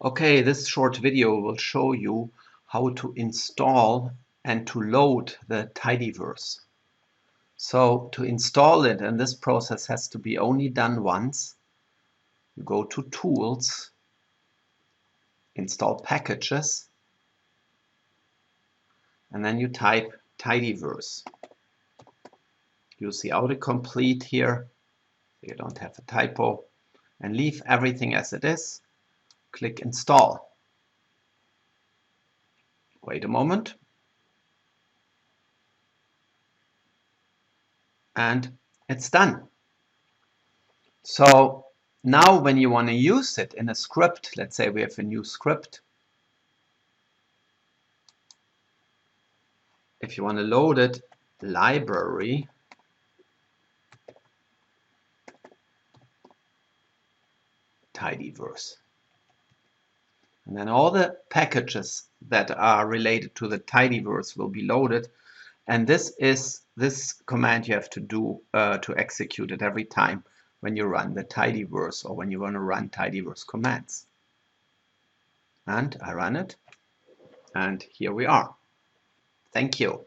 Okay, this short video will show you how to install and to load the Tidyverse. So to install it, and this process has to be only done once, you go to Tools, Install Packages, and then you type Tidyverse. Use the autocomplete here, so you don't have a typo, and leave everything as it is. Click Install. Wait a moment. And it's done. So now when you want to use it in a script, let's say we have a new script. If you want to load it, library, Tidyverse. And then all the packages that are related to the Tidyverse will be loaded. And this command you have to do to execute it every time when you run the Tidyverse or when you want to run Tidyverse commands. And I run it, and here we are. Thank you.